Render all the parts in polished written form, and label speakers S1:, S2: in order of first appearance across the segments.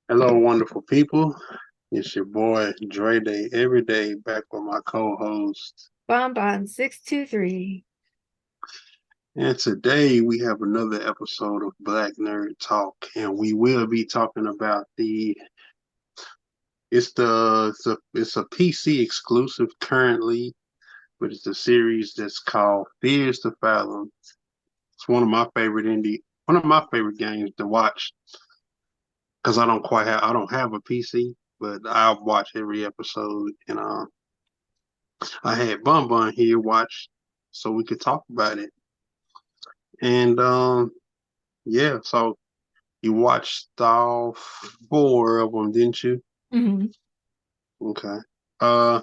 S1: Hello, wonderful people. It's your boy Dre Day every day back with my co-host.
S2: Bonbon 623.
S1: And today we have another episode of Black Nerd Talk, and we will be talking about it's a PC exclusive currently, but it's a series that's called Fears to Fathom. It's one of my favorite games to watch because I don't have a PC, but I watch every episode, and I had Bun Bun here watch so we could talk about it. And yeah, so you watched all four of them, didn't you?
S2: Mhm.
S1: Okay. Uh,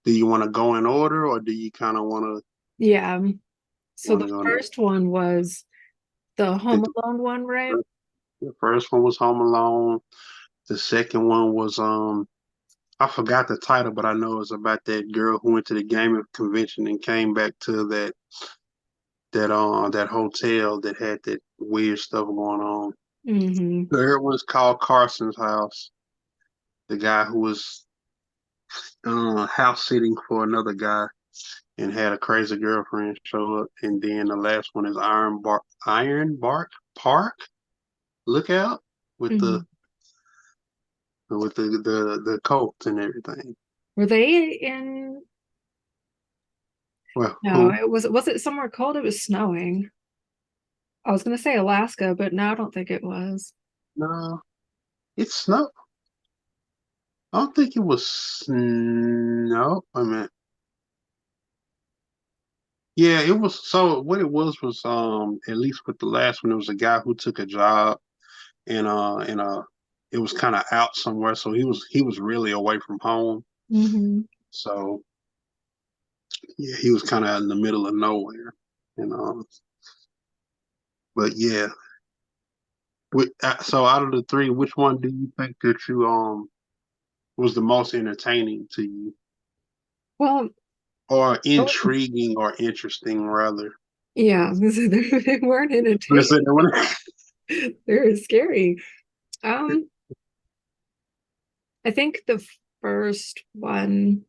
S1: do you want to go in order, or do you kind of
S2: Yeah. So
S1: want
S2: the
S1: to go in?
S2: first one was the
S1: The,
S2: Home Alone one, right?
S1: the first one was Home Alone. The second one was I forgot the title, but I know it's about that girl who went to the gaming convention and came back to that hotel that had that weird stuff going on.
S2: Hmm.
S1: Third one's called Carson's House. The guy who was house sitting for another guy and had a crazy girlfriend show up. And then the last one is Iron Bark Park Lookout with the
S2: Hmm.
S1: with the cult and everything.
S2: Were they in?
S1: Well,
S2: No,
S1: who?
S2: it somewhere cold? It was snowing. I was gonna say Alaska, but no, I don't think it was.
S1: No, it's snow. I don't think it was snow. I mean, yeah, it was. So what it was at least with the last one, it was a guy who took a job and it was kind of out somewhere, so he was really away from home.
S2: Hmm.
S1: So yeah, he was kind of in the middle of nowhere, you know. But yeah, so out of the three, which one do you think that you was the most entertaining to you,
S2: Well,
S1: or
S2: oh,
S1: intriguing, or interesting rather?
S2: yeah, they weren't
S1: You said
S2: entertaining.
S1: that one?
S2: They were scary. Um, I think the first one.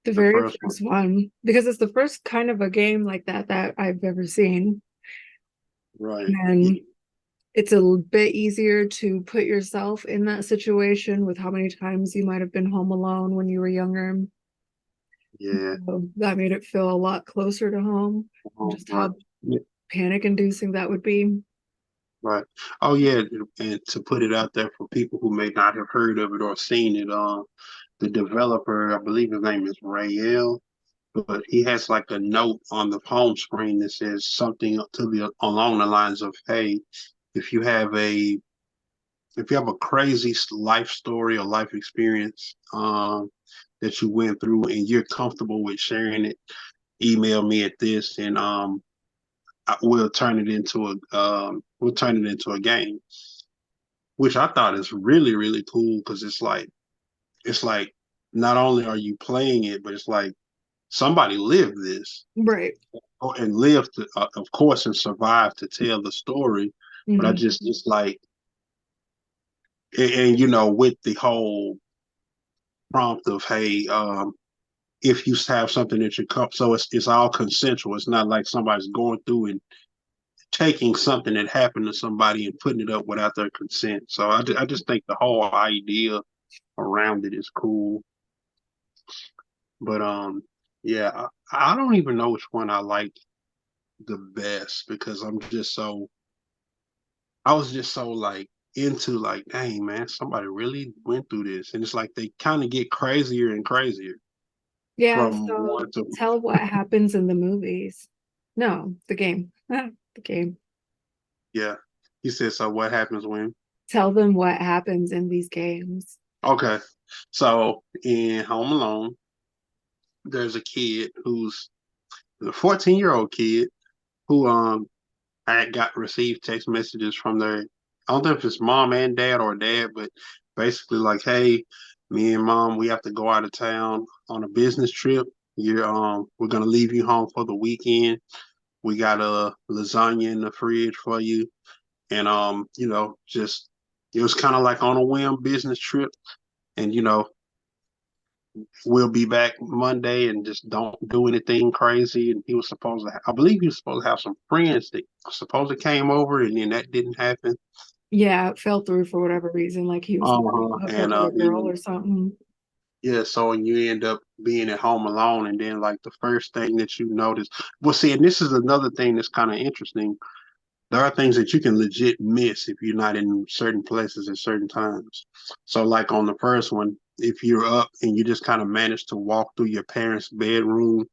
S2: The
S1: The
S2: very
S1: first one,
S2: first one, because it's the first kind of a game like that I've ever seen.
S1: right?
S2: And it's a bit easier to put yourself in that situation with how many times you might have been home alone when you were younger.
S1: Yeah,
S2: So that made it feel a lot closer to home, and just
S1: right.
S2: how panic inducing that would be.
S1: Right. Oh yeah, and to put it out there for people who may not have heard of it or seen it, the developer, I believe his name is Rael, but he has like a note on the home screen that says something to the along the lines of, "Hey, if you have a if you have a crazy life story or life experience that you went through and you're comfortable with sharing it, email me at this, and we'll turn it into a game." Which I thought is really really cool because it's like not only are you playing it, but it's like somebody lived this
S2: Right.
S1: and lived, of course, and survived to tell the story. But I
S2: Hmm.
S1: just it's like, and with the whole prompt of, hey, if you have something that you come, so it's all consensual. It's not like somebody's going through and taking something that happened to somebody and putting it up without their consent. So I just think the whole idea around it is cool. But yeah, I don't even know which one I like the best because I was just so like into like, dang man, somebody really went through this, and it's like they kind of get crazier and crazier
S2: Yeah,
S1: from
S2: so
S1: one to
S2: tell what happens in the movies. No, the game. The game.
S1: yeah. He said, so what happens when?
S2: Tell them what happens in these games.
S1: Okay, so in Home Alone, there's a kid who's a 14-year-old kid who I got received text messages from their, I don't know if it's mom and dad or dad, but basically like, hey, me and mom, we have to go out of town on a business trip. We're gonna leave you home for the weekend. We got a lasagna in the fridge for you, and just It was kind of like on a whim business trip, and we'll be back Monday and just don't do anything crazy. And he was supposed to, I believe he was supposed to have some friends that supposedly came over, and then that didn't happen.
S2: Yeah, it fell through for whatever reason, like he was breaking
S1: Uh-huh.
S2: up with
S1: And
S2: a girl or something.
S1: yeah, so and you end up being at home alone, and then like the first thing that you notice, well, see, and this is another thing that's kind of interesting. There are things that you can legit miss if you're not in certain places at certain times. So, like on the first one, if you're up and you just kind of manage to walk through your parents' bedroom,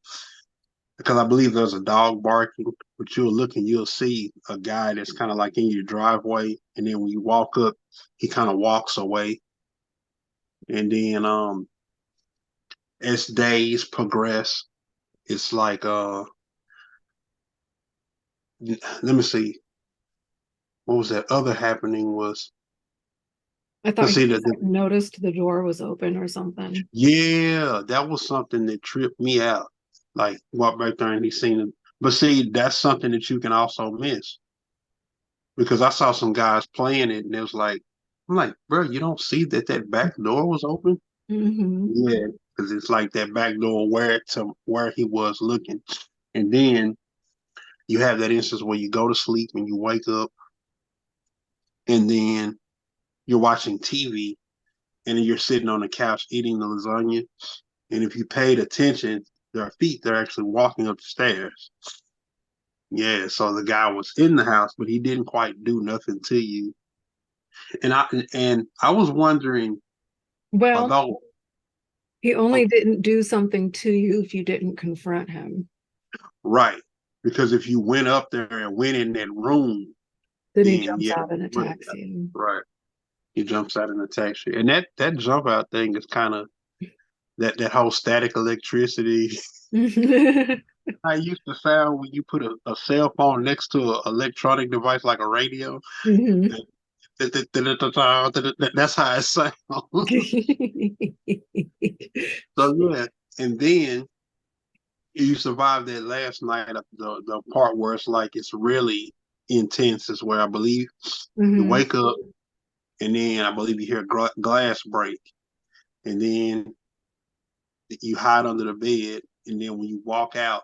S1: because I believe there's a dog barking, but you'll look and you'll see a guy that's kind of like in your driveway, and then when you walk up, he kind of walks away, and then as days progress, it's like let me see, what was that other happening was,
S2: I thought
S1: let's
S2: he
S1: see
S2: just like noticed the door was open or something.
S1: yeah, that was something that tripped me out. Like walk back there and he seen it. But see, that's something that you can also miss because I saw some guys playing it and it was like, I'm like, bro, you don't see that that back door was open?
S2: Hmm.
S1: Yeah, because it's like that back door where to where he was looking, and then you have that instance where you go to sleep and you wake up, and then you're watching TV, and then you're sitting on the couch eating the lasagna, and if you paid attention, their feet they're actually walking up the stairs. Yeah, so the guy was in the house, but he didn't quite do nothing to you. And I was wondering,
S2: Well,
S1: although
S2: he only
S1: oh,
S2: didn't do something to you if you didn't confront him.
S1: right, because if you went up there and went in that room,
S2: Then he
S1: then
S2: jumps
S1: yeah,
S2: out and
S1: but
S2: attacks you.
S1: right, he jumps out and attacks you, and that jump out thing is kind of that whole static electricity.
S2: Hmm.
S1: I used to sound when you put a cell phone next to an electronic device like a radio. That's how it sounds. So yeah, and then you survive that last night. The part where it's like it's really intense is where I believe you
S2: Hmm.
S1: wake up and then I believe you hear glass break, and then you hide under the bed, and then when you walk out,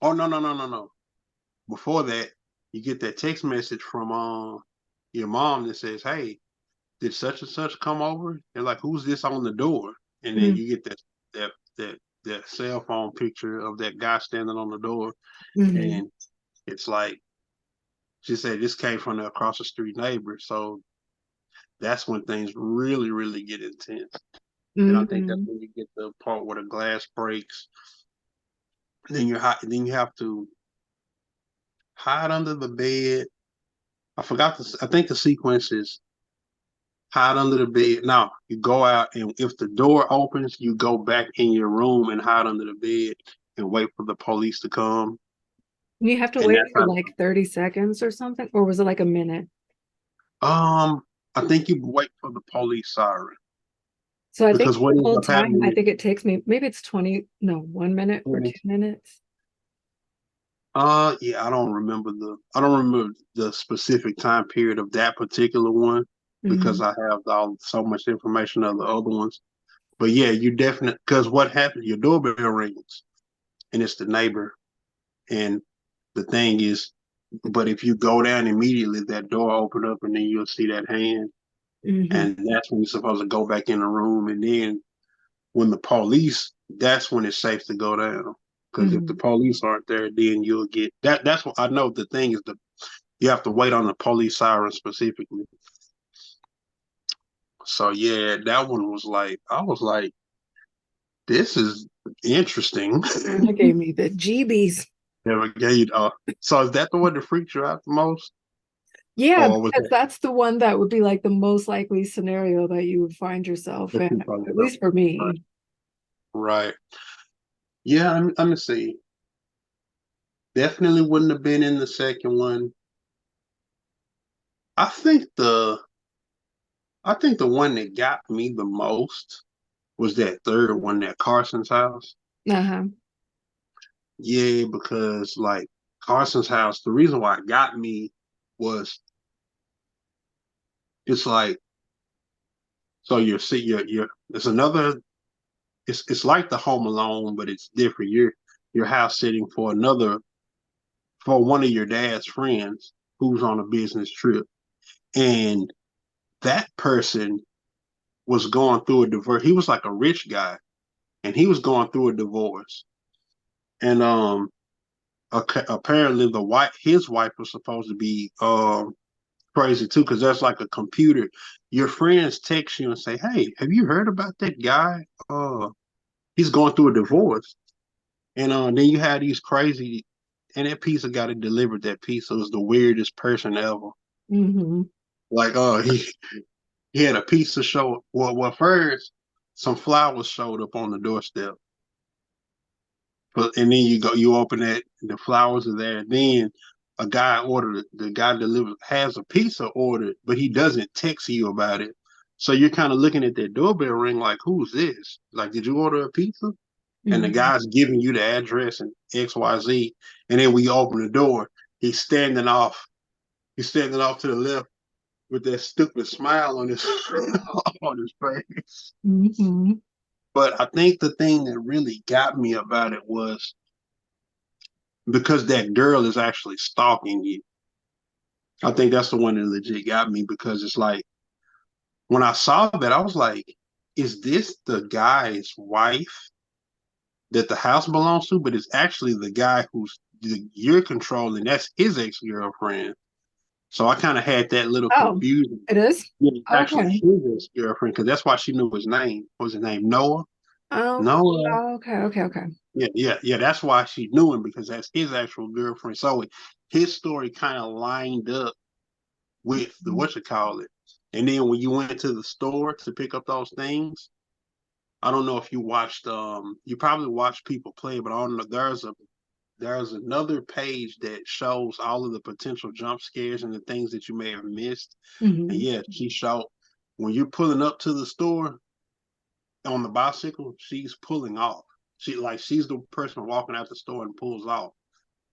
S1: oh no. Before that, you get that text message from your mom that says, "Hey, did such and such come over?" They're like, "Who's this on the door?" And then you get that that that cell phone picture of that guy standing on the door,
S2: Hmm.
S1: and it's like she said this came from the across the street neighbor. So that's when things really get intense. And I think that's
S2: Hmm.
S1: when you get the part where the glass breaks. Then you have to hide under the bed. I forgot this. I think the sequence is hide under the bed. No, you go out, and if the door opens, you go back in your room and hide under the bed and wait for the police to come.
S2: You have to
S1: And
S2: wait
S1: that's
S2: for like 30 seconds or something, or was it like a minute?
S1: I think you wait for the police siren
S2: So I think
S1: because what
S2: the
S1: ends
S2: whole
S1: up
S2: time, I
S1: happening
S2: think it takes me, maybe it's 20, no, 1 minute or
S1: is,
S2: 2 minutes.
S1: yeah, I don't remember the specific time period of that particular one because
S2: Hmm.
S1: I have all so much information of the other ones. But yeah, you definitely because what happens, your doorbell rings and it's the neighbor. And the thing is, but if you go down immediately, that door open up and then you'll see that hand.
S2: Hmm.
S1: And that's when you're supposed to go back in the room. And then when the police, that's when it's safe to go down. Because if the
S2: Hmm.
S1: police aren't there, then you'll get that. That's what I know. The thing is, you have to wait on the police siren specifically. So yeah, that one was like, I was like, this is interesting.
S2: That gave me the GBs.
S1: Never gave. So is that the one that freaked you out the most,
S2: Yeah,
S1: or was
S2: because that's the one that would be like the most likely scenario that you would find yourself in,
S1: that?
S2: at least for
S1: Right.
S2: me.
S1: Right. Yeah, I'm gonna see. Definitely wouldn't have been in the second one. I think the I think the one that got me the most was that third one, that Carson's house.
S2: Uh-huh.
S1: Yeah, because like Carson's house, the reason why it got me was It's like so you're it's another it's like the Home Alone, but it's different. You're house sitting for another for one of your dad's friends who's on a business trip, and that person was going through a divorce. He was like a rich guy, and he was going through a divorce, and apparently his wife was supposed to be crazy too, because there's like a computer. Your friends text you and say, "Hey, have you heard about that guy? He's going through a divorce." And then you had these crazy, and that pizza got it delivered. That pizza was the weirdest person ever.
S2: Hmm.
S1: Like, he had a pizza show. Well, first some flowers showed up on the doorstep, but and then you open it, the flowers are there. Then a guy ordered the guy delivered has a pizza ordered, but he doesn't text you about it. So you're kind of looking at that doorbell ring like, who's this? Like, did you order a pizza? And the
S2: Hmm.
S1: guy's giving you the address and XYZ. And then we open the door. He's standing off. He's standing off to the left with that stupid smile on his on his face.
S2: Hmm.
S1: But I think the thing that really got me about it was because that girl is actually stalking you. I think that's the one that legit got me because it's like when I saw that, I was like, is this the guy's wife that the house belongs to? But it's actually the guy you're controlling. That's his ex girlfriend. So I kind of had that little
S2: Oh,
S1: confusion.
S2: it is?
S1: Yeah, it's actually
S2: Okay.
S1: his ex girlfriend because that's why she knew his name. What was his name? Noah.
S2: Oh,
S1: Noah.
S2: okay, okay, okay.
S1: Yeah. That's why she knew him because that's his actual girlfriend. So his story kind of lined up with the what you call it. And then when you went to the store to pick up those things, I don't know if you watched. You probably watched people play, but I don't know. There's another page that shows all of the potential jump scares and the things that you may have missed. And
S2: Hmm.
S1: yeah, she showed when you're pulling up to the store on the bicycle, she's pulling off. She's the person walking out the store and pulls off.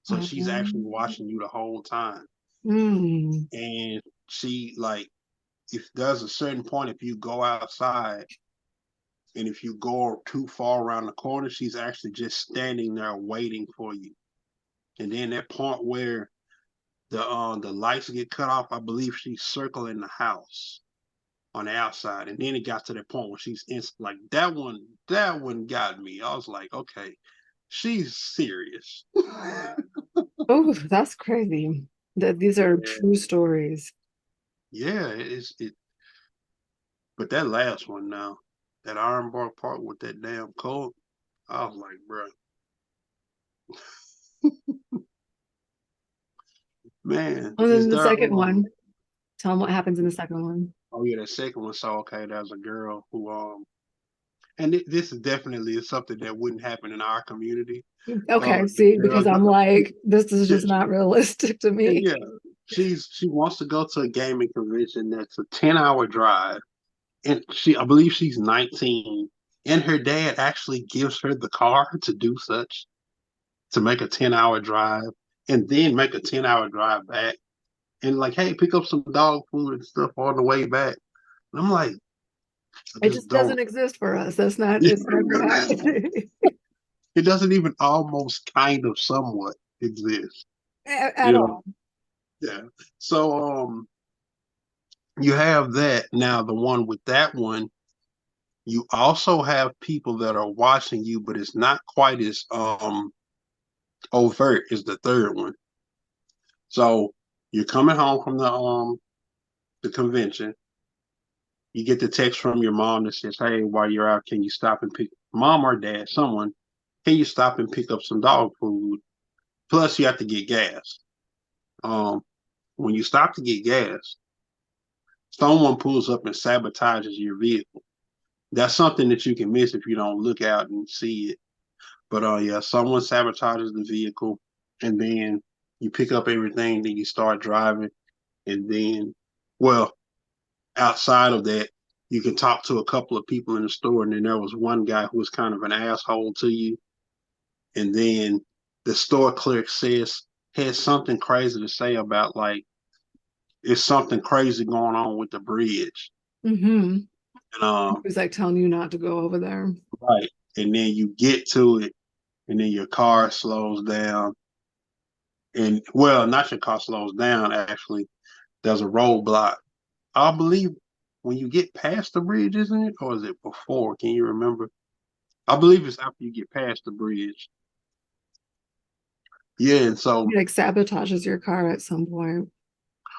S1: So she's actually watching you the whole time.
S2: Mm.
S1: And she like if there's a certain point if you go outside and if you go too far around the corner, she's actually just standing there waiting for you. And then that point where the lights get cut off, I believe she's circling the house on the outside. And then it got to that point where she's like that one got me. I was like, okay, she's serious.
S2: Oh, that's crazy. That these are
S1: Yeah,
S2: true stories.
S1: yeah, it. But that last one now, that Iron Bar part with that damn coat, I was like, bro, man,
S2: And
S1: is
S2: then the
S1: there?
S2: second one, tell them what happens in the second one.
S1: Oh yeah, that second one. So okay, there's a girl who and this is definitely something that wouldn't happen in our community.
S2: Okay,
S1: The
S2: see,
S1: girl,
S2: because I'm like, this is
S1: yeah,
S2: just not realistic to me.
S1: yeah, she wants to go to a gaming convention that's a 10-hour drive, and I believe she's 19, and her dad actually gives her the car to do such to make a 10-hour drive, and then make a 10-hour drive back, and like, hey, pick up some dog food and stuff on the way back. And I'm like, I
S2: It
S1: just
S2: just
S1: don't.
S2: doesn't exist for us. That's not, it's never happening
S1: It doesn't even almost kind of somewhat exist,
S2: at
S1: you know.
S2: all.
S1: Yeah. So you have that. Now the one with that one, you also have people that are watching you, but it's not quite as overt as the third one. So you're coming home from the convention, you get the text from your mom that says, hey, while you're out, can you stop and pick mom or dad, someone, can you stop and pick up some dog food? Plus you have to get gas. Um when you stop to get gas, someone pulls up and sabotages your vehicle. That's something that you can miss if you don't look out and see it. But yeah, someone sabotages the vehicle, and then you pick up everything, then you start driving, and then, well, outside of that, you can talk to a couple of people in the store, and then there was one guy who was kind of an asshole to you, and then the store clerk says has something crazy to say about like it's something crazy going on with the bridge.
S2: Mm-hmm.
S1: And
S2: He was like telling you not to go over there.
S1: right. And then you get to it, and then your car slows down. And well, not your car slows down, actually. There's a roadblock. I believe when you get past the bridge, isn't it? Or is it before? Can you remember? I believe it's after you get past the bridge. Yeah, and so
S2: He like sabotages your car at some point.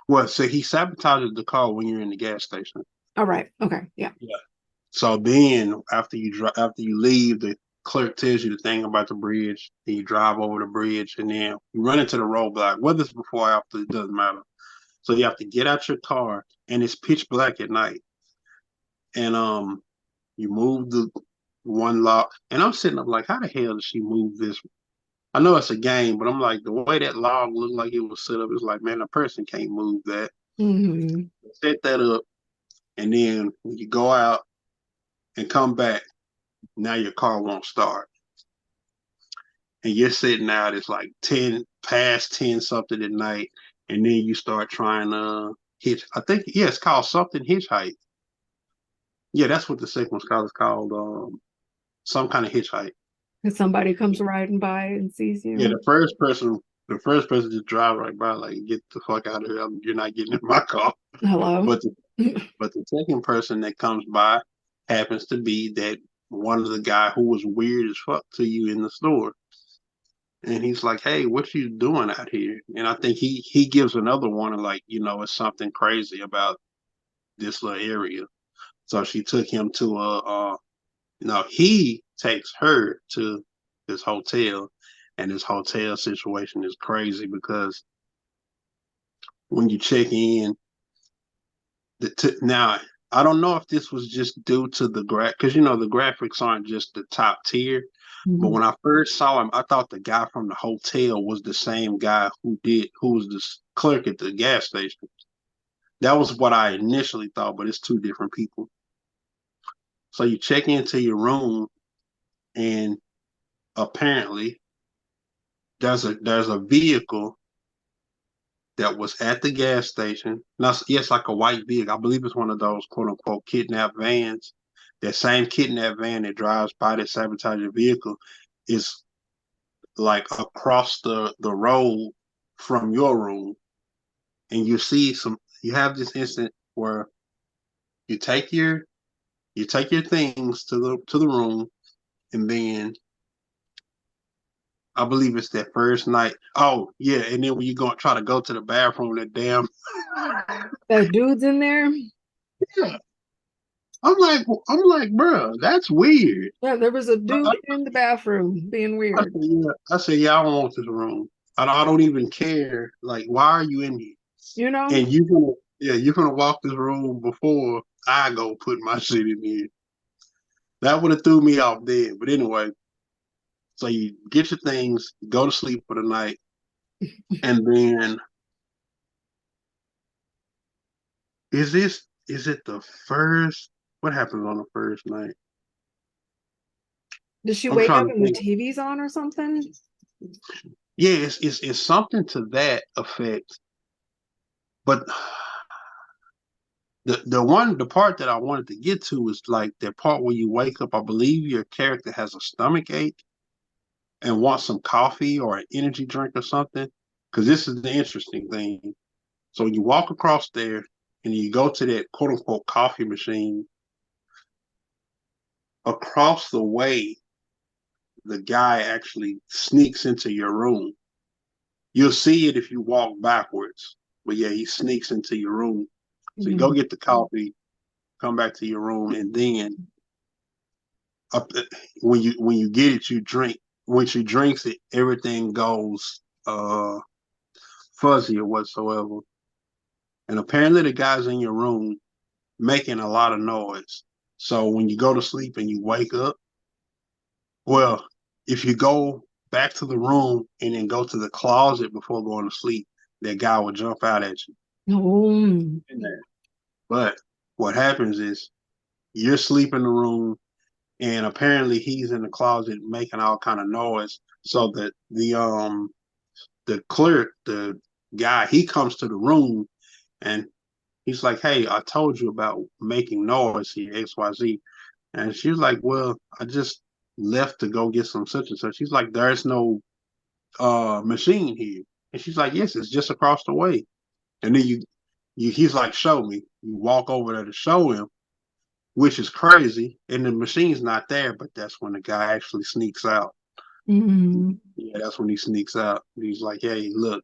S1: well, so he sabotages the car when you're in the gas station.
S2: All right. Okay. Yeah.
S1: Yeah. So then after you leave, the clerk tells you the thing about the bridge. Then you drive over the bridge, and then you run into the roadblock. Whether it's before or after, it doesn't matter. So you have to get out your car, and it's pitch black at night. And you move the one lock, and I'm sitting up like, how the hell did she move this? I know it's a game, but I'm like, the way that log looked like it was set up, it's like, man, a person can't move that.
S2: Mm-hmm.
S1: Set that up, and then when you go out and come back, now your car won't start. And you're sitting out, it's like 10 past 10 something at night, and then you start trying to hitch. I think, yeah, it's called something hitchhike. Yeah, that's what the second one's called. It's called some kind of hitchhike.
S2: If somebody comes riding by and sees
S1: Yeah,
S2: you.
S1: the first person to drive right by, like, get the fuck out of here. You're not getting in my car.
S2: Hello.
S1: But the, but the second person that comes by happens to be that one of the guy who was weird as fuck to you in the store. And he's like, "Hey, what you doing out here?" And I think he gives another warning, like, it's something crazy about this little area. So she took him to he takes her to this hotel, and this hotel situation is crazy because when you check in, now I don't know if this was just due to the because the graphics aren't just the top tier. But
S2: Mhm.
S1: when I first saw him, I thought the guy from the hotel was the same guy who was the clerk at the gas station. That was what I initially thought, but it's two different people. So you check into your room, and apparently there's a vehicle that was at the gas station. Now, yes, like a white vehicle. I believe it's one of those quote unquote kidnapped vans. That same kidnapped van that drives by that sabotage your vehicle is like across the road from your room. And you have this instant where you take your things to the room, and then I believe it's that first night. Oh yeah, and then when you go try to go to the bathroom, that damn
S2: That dude's in there.
S1: yeah. I'm like, bro, that's weird.
S2: Yeah, there was a
S1: I,
S2: dude in the bathroom being
S1: I
S2: weird.
S1: said, yeah. I said, yeah, I don't want this room. I don't even care. Like, why are you in here?
S2: You know?
S1: And you're gonna walk this room before I go put my shit in here. That would have threw me off dead. But anyway, so you get your things, go to sleep for the night, and then is it the first? What happens on the first night?
S2: Did she
S1: I'm
S2: wake
S1: trying
S2: up
S1: to
S2: and the
S1: think.
S2: TV's on or something?
S1: Yeah, it's something to that effect. But the part that I wanted to get to is like that part where you wake up. I believe your character has a stomach ache and wants some coffee or an energy drink or something. Because this is the interesting thing. So you walk across there and you go to that quote unquote coffee machine. Across the way, the guy actually sneaks into your room. You'll see it if you walk backwards. But yeah, he sneaks into your room. So you go
S2: Mhm.
S1: get the coffee, come back to your room, and then up when you get it, you drink. When she drinks it, everything goes fuzzy or whatsoever. And apparently the guy's in your room making a lot of noise. So when you go to sleep and you wake up, well, if you go back to the room and then go to the closet before going to sleep, that guy will jump out at you
S2: Oh.
S1: in there. But what happens is you're asleep in the room, and apparently he's in the closet making all kind of noise. So that the clerk, the guy, he comes to the room And he's like, "Hey, I told you about making noise here, XYZ." And she was like, "Well, I just left to go get some such and such." She's like, "There's no machine here." And she's like, "Yes, it's just across the way." And then he's like, "Show me." You walk over there to show him, which is crazy. And the machine's not there, but that's when the guy actually sneaks out.
S2: Hmm.
S1: Yeah, that's when he sneaks out. He's like, "Hey, look,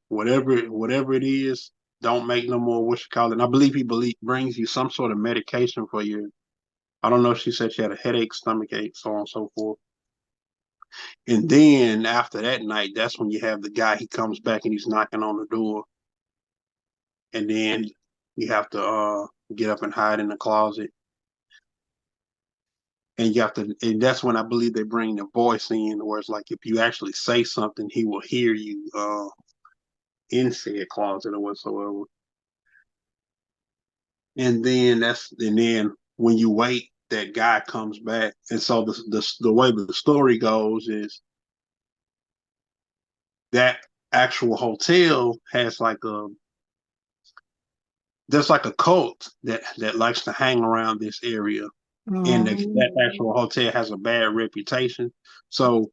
S1: whatever it is, don't make no more what you call it." And I believe brings you some sort of medication for your. I don't know if she said she had a headache, stomach ache, so on and so forth. And then after that night, that's when you have the guy. He comes back and he's knocking on the door, and then you have to get up and hide in the closet. And you have to, and that's when I believe they bring the voice in, where it's like if you actually say something, he will hear you in said closet or whatsoever. And then when you wait, that guy comes back. And so the way the story goes is that actual hotel has like a there's like a cult that likes to hang around this area, and
S2: Oh,
S1: that actual hotel has a bad reputation. So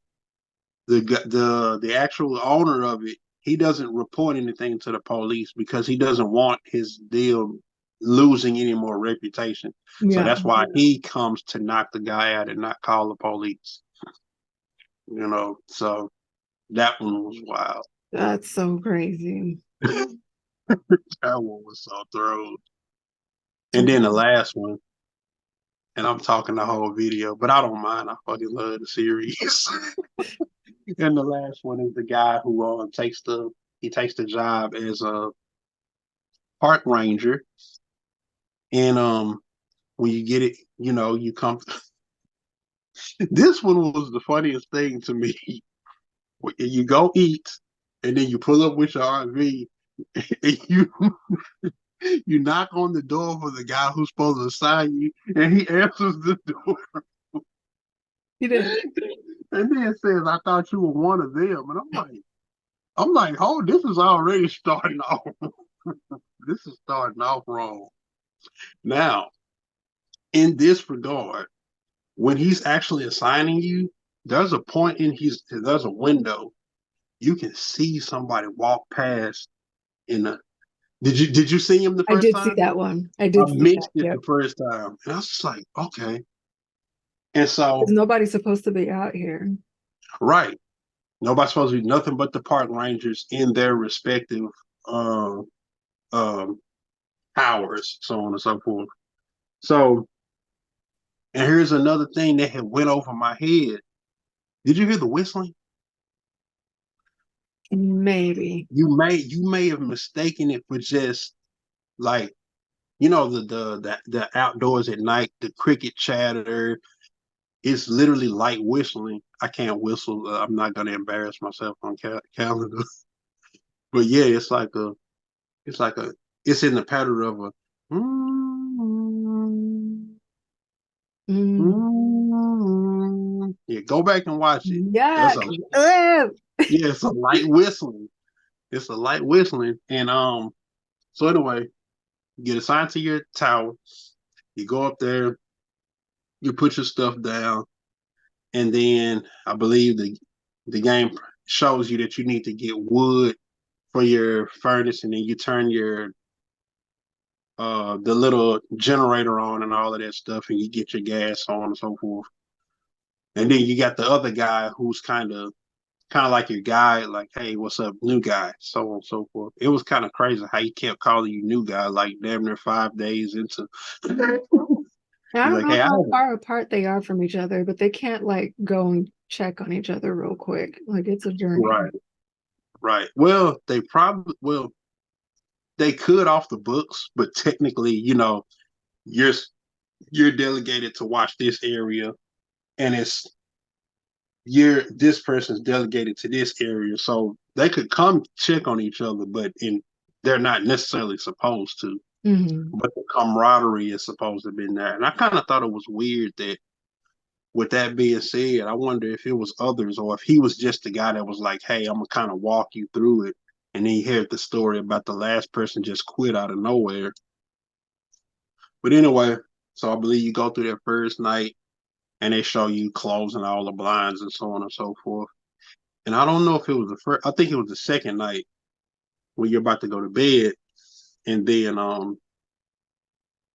S1: the actual owner of it, he doesn't report anything to the police because he doesn't want his deal losing any more reputation. So
S2: yeah,
S1: that's why he comes to knock the guy out and not call the police. So that one was wild.
S2: that's so crazy.
S1: That one was so thrown. And then the last one, and I'm talking the whole video, but I don't mind. I fucking love the series. And the last one is the guy who takes the job as a park ranger. And when you get it, you come. This one was the funniest thing to me. You go eat, and then you pull up with your RV, and you knock on the door for the guy who's supposed to sign you, and he answers the door,
S2: You did.
S1: and then says, "I thought you were one of them." And I'm like, "Oh, this is already starting off. This is starting off wrong." Now, in this regard, when he's actually assigning you, there's a window. You can see somebody walk past in the did you see him the
S2: I
S1: first
S2: did see
S1: time?
S2: that one. I
S1: I
S2: did see that.
S1: missed it the
S2: Yep.
S1: first time. And I was just like, okay. And
S2: Because
S1: so,
S2: nobody's supposed to be out here.
S1: right. Nobody's supposed to be nothing but the park rangers in their respective uh, um, hours, so on and so forth. So, and here's another thing that had went over my head. Did you hear the whistling?
S2: Maybe.
S1: You may have mistaken it for just like the outdoors at night, the cricket chatter. It's literally light whistling. I can't whistle. I'm not gonna embarrass myself on calendar. But yeah, it's like a, it's in the pattern of a.
S2: Mm.
S1: Yeah, go back and watch it. That's
S2: Yuck.
S1: a
S2: Ugh.
S1: Yeah, it's a light whistling. It's a light whistling, and so anyway, you get assigned to your tower. You go up there, you put your stuff down, and then I believe the game shows you that you need to get wood for your furnace, and then you turn your the little generator on and all of that stuff, and you get your gas on and so forth. And then you got the other guy who's kind of like your guy, like, "Hey, what's up, new guy?" So on and so forth. It was kind of crazy how he kept calling you new guy, like damn near 5 days into.
S2: I
S1: He's
S2: don't
S1: like,
S2: know
S1: "Hey, I
S2: how
S1: haven't."
S2: far apart they are from each other, but they can't like go and check on each other real quick. Like it's a journey.
S1: Right, right. Well, they could off the books, but technically, you're you're delegated to watch this area, and this person's delegated to this area, so they could come check on each other, they're not necessarily supposed to.
S2: Hmm.
S1: But the camaraderie is supposed to be there, and I kind of thought it was weird that. With that being said, I wonder if it was others or if he was just the guy that was like, "Hey, I'm gonna kind of walk you through it." And then you heard the story about the last person just quit out of nowhere. But anyway, so I believe you go through that first night and they show you closing all the blinds and so on and so forth. And I don't know if it was the first, I think it was the second night when you're about to go to bed. And then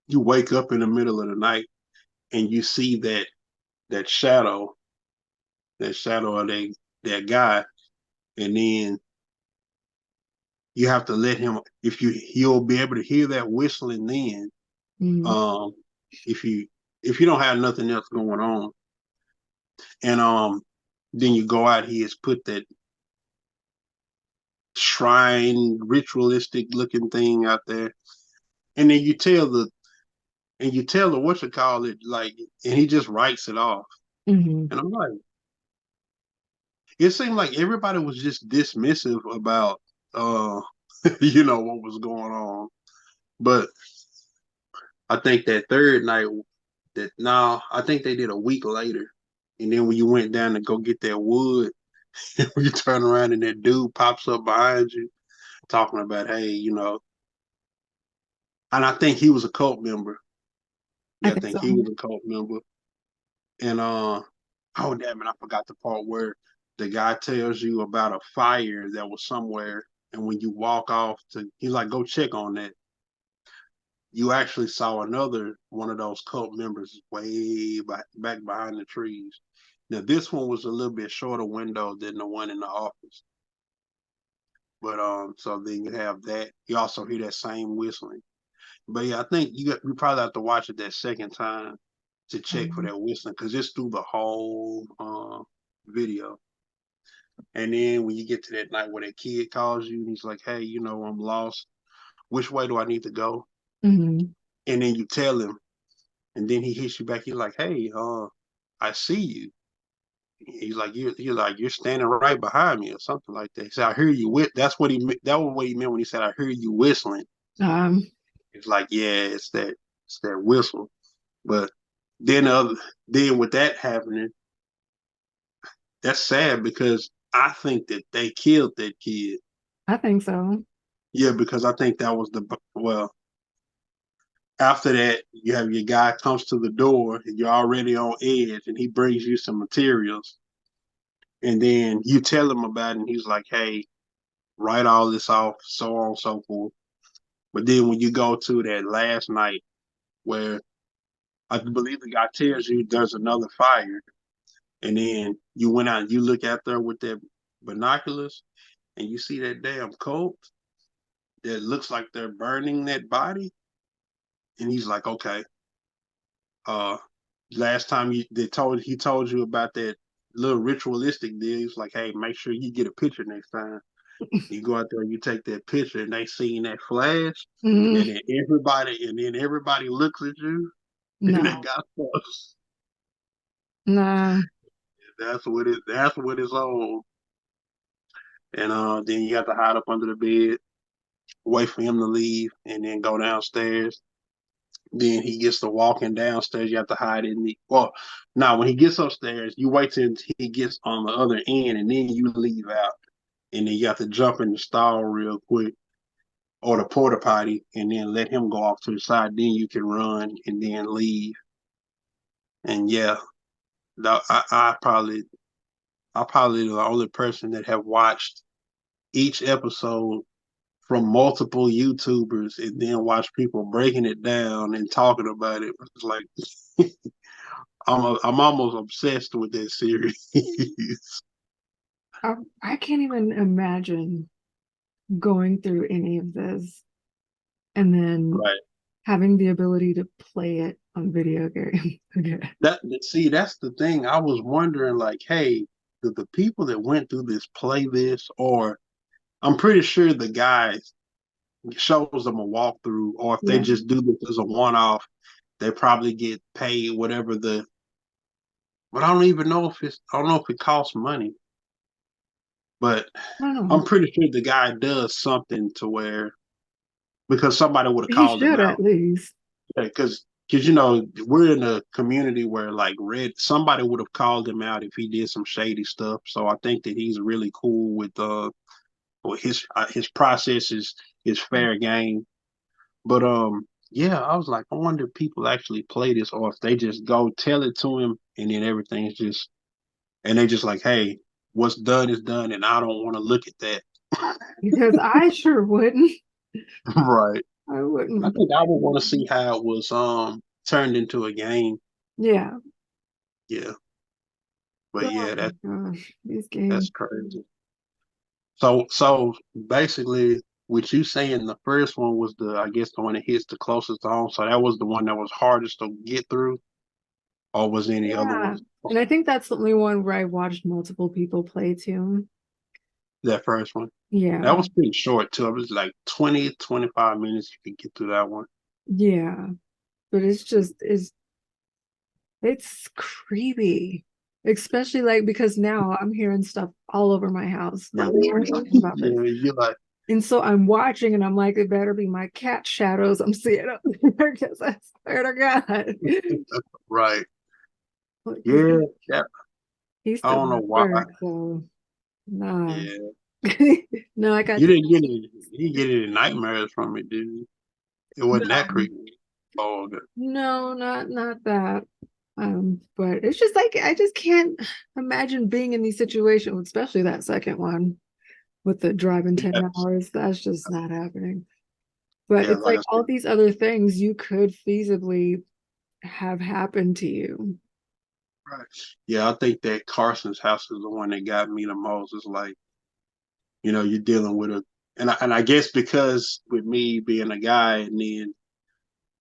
S1: you wake up in the middle of the night and you see that shadow, that shadow of that guy. And then you have to let him, if you'll be able to hear that whistling then,
S2: Mm-hmm.
S1: um, if you don't have nothing else going on. And then you go out, he has put that shrine ritualistic looking thing out there. And then you tell the what you call it, like, and he just writes it off.
S2: Mm-hmm.
S1: And I'm like, it seemed like everybody was just dismissive about uh what was going on. But I think that third night that now I think they did a week later. And then when you went down to go get that wood, you turn around and that dude pops up behind you talking about, hey, and I think he was a cult member.
S2: I
S1: Yeah, I
S2: think
S1: think
S2: so.
S1: he was a cult member. And oh damn it, I forgot the part where the guy tells you about a fire that was somewhere, and when you walk off to, he's like, go check on that. You actually saw another one of those cult members way back behind the trees. Now this one was a little bit shorter window than the one in the office. But so then you have that. You also hear that same whistling. But yeah, I think you probably have to watch it that second time to check for
S2: Um,
S1: that whistling because it's through the whole video. And then when you get to that night where that kid calls you and he's like, "Hey, I'm lost. Which way do I need to go?"
S2: mhm.
S1: And then you tell him, and then he hits you back. He's like, "Hey, I see you." He's like, you're standing right behind me or something like that. He said, "I hear you." That was what he meant when he said, "I hear you whistling."
S2: Um,
S1: It's like, yeah, it's that whistle. But then then with that happening, that's sad because I think that they killed that kid.
S2: I think so.
S1: Yeah, because I think that was well. After that, you have your guy comes to the door and you're already on edge, and he brings you some materials, and then you tell him about it, and he's like, "Hey, write all this off, so on and so forth." But then when you go to that last night where I believe the guy tells you there's another fire, and then you went out and you look out there with that binoculars and you see that damn cult that looks like they're burning that body. And he's like, okay, uh, last time he told you about that little ritualistic deal. He's like, hey, make sure you get a picture next time. You go out there, and you take that picture, and they seen that flash,
S2: Mm,
S1: and then everybody looks at you, and they
S2: no,
S1: got us.
S2: no.
S1: That's what it's on. And then you have to hide up under the bed, wait for him to leave, and then go downstairs. Then he gets to walking downstairs. You have to hide in the now when he gets upstairs, you wait till he gets on the other end, and then you leave out, and then you have to jump in the stall real quick or the porta potty, and then let him go off to the side. Then you can run and then leave. And yeah, I probably the only person that have watched each episode from multiple YouTubers and then watch people breaking it down and talking about it. It's like I'm almost obsessed with that series.
S2: I can't even imagine going through any of this and then
S1: Right.
S2: having the ability to play it on video game. Okay.
S1: That's the thing. I was wondering, like, hey, did the people that went through this play this, or I'm pretty sure the guy shows them a walkthrough, or if they
S2: Yeah.
S1: just do this as a one-off, they probably get paid whatever but I don't know if it costs money, but
S2: I don't know.
S1: I'm pretty sure the guy does something to where because somebody would have
S2: He
S1: called him
S2: should
S1: out.
S2: at least.
S1: Because we're in a community where like red somebody would have called him out if he did some shady stuff. So I think that he's really cool with or his process is fair game. But yeah, I was like, I wonder if people actually play this, or if they just go tell it to him, and then everything's just, and they just like, hey, what's done is done, and I don't want to look at that.
S2: Because I sure wouldn't.
S1: Right.
S2: I
S1: I
S2: wouldn't.
S1: think I would want to see how it was turned into a game.
S2: Yeah.
S1: Yeah. But
S2: Oh
S1: yeah,
S2: my gosh, these games.
S1: that's crazy. So basically, with you saying the first one was the, I guess the one that hits the closest to home. So that was the one that was hardest to get through, or was any other
S2: Yeah.
S1: ones?
S2: And I think that's the only one where I watched multiple people play too.
S1: That first one.
S2: Yeah.
S1: That was pretty short too. It was like 20, 25 minutes you could get through that one.
S2: Yeah. But it's creepy. Especially like because now I'm hearing stuff all over my house now that we're talking about this.
S1: Yeah, you're like,
S2: And so I'm watching and I'm like, it better be my cat shadows I'm seeing up there because I swear to God.
S1: right.
S2: Because
S1: Yeah, yeah.
S2: he's
S1: I
S2: still
S1: don't know
S2: at
S1: why.
S2: work, so nah.
S1: Yeah.
S2: No, I got
S1: You
S2: to
S1: didn't get any you didn't get any nightmares from it, did you? It wasn't that
S2: no,
S1: creepy. Oh, okay.
S2: no, not that. But it's just like I just can't imagine being in these situations, especially that second one with the driving 10
S1: Yes.
S2: hours. That's just not happening. But
S1: Yeah,
S2: it's
S1: like
S2: like
S1: I
S2: all
S1: said.
S2: these other things you could feasibly have happened to you.
S1: Right. Yeah, I think that Carson's house is the one that got me the most. It's like, you're dealing with and I guess because with me being a guy, and then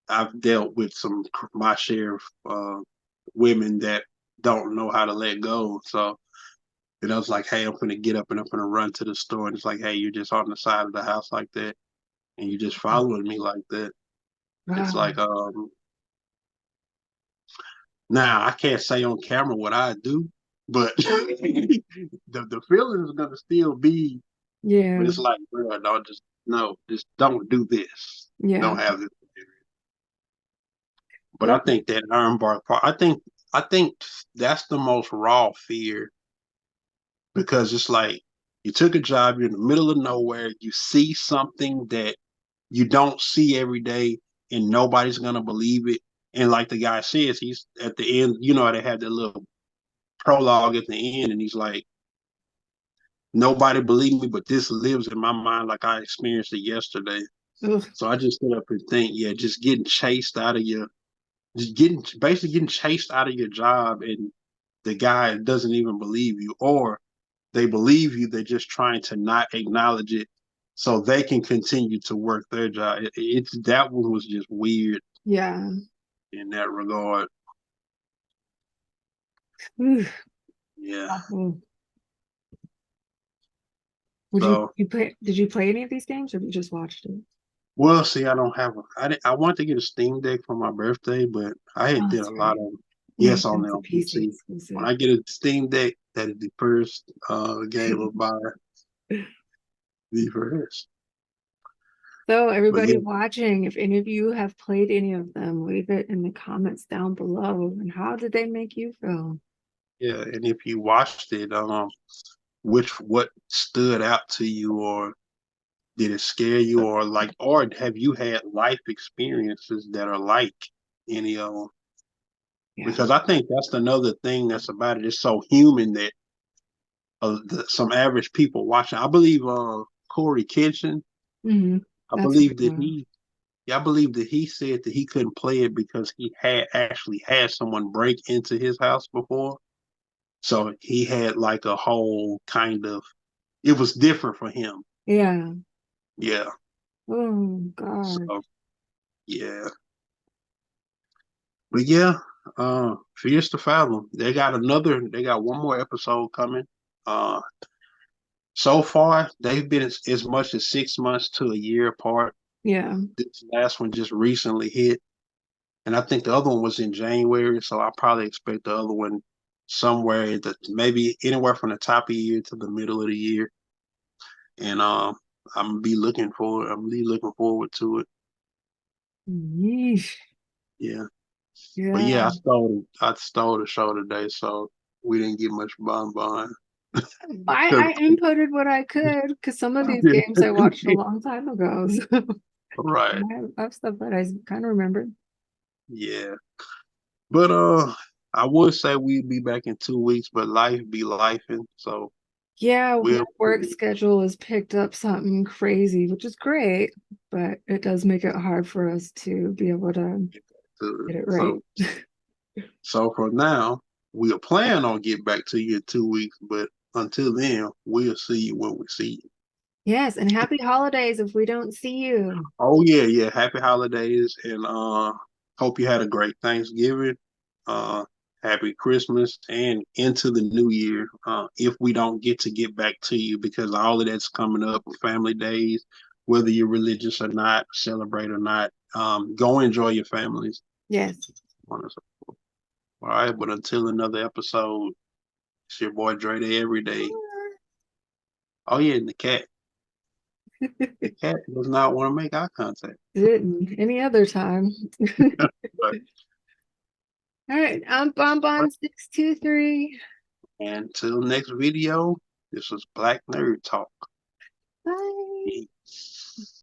S1: I've dealt with my share of women that don't know how to let go. So, it's like, hey, I'm gonna get up and I'm gonna run to the store, and it's like, hey, you're just on the side of the house like that, and you just following me like that. It's
S2: Wow.
S1: like, now I can't say on camera what I do, but the feeling is gonna still be. But
S2: Yeah.
S1: it's like, bro, don't just no, just don't do this.
S2: Yeah.
S1: Don't have this. But I
S2: Yep.
S1: think that ironbark part, I think that's the most raw fear, because it's like you took a job, you're in the middle of nowhere, you see something that you don't see every day, and nobody's gonna believe it. And like the guy says, he's at the end, they have that little prologue at the end, and he's like, nobody believed me, but this lives in my mind like I experienced it yesterday.
S2: Ugh.
S1: So I just sit up and think, yeah, just getting chased out of your, just basically getting chased out of your job, and the guy doesn't even believe you, or they believe you, they're just trying to not acknowledge it so they can continue to work their job. It's that one was just weird
S2: Yeah.
S1: in that regard.
S2: Ugh.
S1: Yeah.
S2: Awful. Would you
S1: So,
S2: you play did you play any of these games or you just watched it?
S1: well, see, I don't have I wanted to get a Steam Deck for my birthday, but I
S2: Oh,
S1: had did a
S2: that's
S1: lot
S2: right.
S1: of
S2: Yeah,
S1: yes on
S2: that's
S1: there
S2: a
S1: on
S2: PC
S1: PC. When
S2: exclusive.
S1: I get a Steam Deck, that is the first game of buy the first.
S2: So,
S1: But
S2: everybody
S1: yeah,
S2: watching, if any of you have played any of them, leave it in the comments down below. And how did they make you feel?
S1: yeah, and if you watched it, what stood out to you, or did it scare you, or have you had life experiences that are like any of them?
S2: Yeah.
S1: Because I think that's another thing that's about it. It's so human that some average people watching. I believe Corey Kitchen.
S2: Hmm.
S1: I
S2: That's
S1: believe that
S2: uh,
S1: he. Yeah, I believe that he said that he couldn't play it because he had actually had someone break into his house before. So he had like a whole kind of. It was different for him.
S2: yeah.
S1: Yeah.
S2: Oh God.
S1: So yeah. But yeah, Fierce to Fathom. They got one more episode coming. Uh, so far they've been as much as 6 months to a year apart.
S2: Yeah.
S1: This last one just recently hit, and I think the other one was in January. So I probably expect the other one somewhere maybe anywhere from the top of the year to the middle of the year. And I'm really looking forward to it.
S2: Yeesh.
S1: Yeah. But
S2: Yeah.
S1: yeah, I stole the show today, so we didn't get much bonbon.
S2: I inputted what I could because some of these games I watched a long time ago. So
S1: Right.
S2: I have stuff that I kind of remember.
S1: Yeah. But I would say we'd be back in 2 weeks, but life be lifing, so
S2: Yeah, my
S1: we'll
S2: work schedule has picked up something crazy, which is great, but it does make it hard for us to be able to get it right.
S1: so for now, we'll plan on getting back to you in 2 weeks, but until then, we'll see you when we see you.
S2: Yes, and happy holidays if we don't see you.
S1: Oh yeah, yeah. Happy holidays and hope you had a great Thanksgiving. Uh happy Christmas and into the new year. If we don't get back to you because all of that's coming up, family days, whether you're religious or not, celebrate or not. Go enjoy your families.
S2: Yes.
S1: All right, but until another episode, it's your boy Dre Day every day. Oh yeah, and the cat. The cat does not want to make eye contact.
S2: Didn't any other time.
S1: But
S2: All right, I'm Bonbon 623.
S1: until next video, this was Black Nerd Talk.
S2: Bye.
S1: Peace.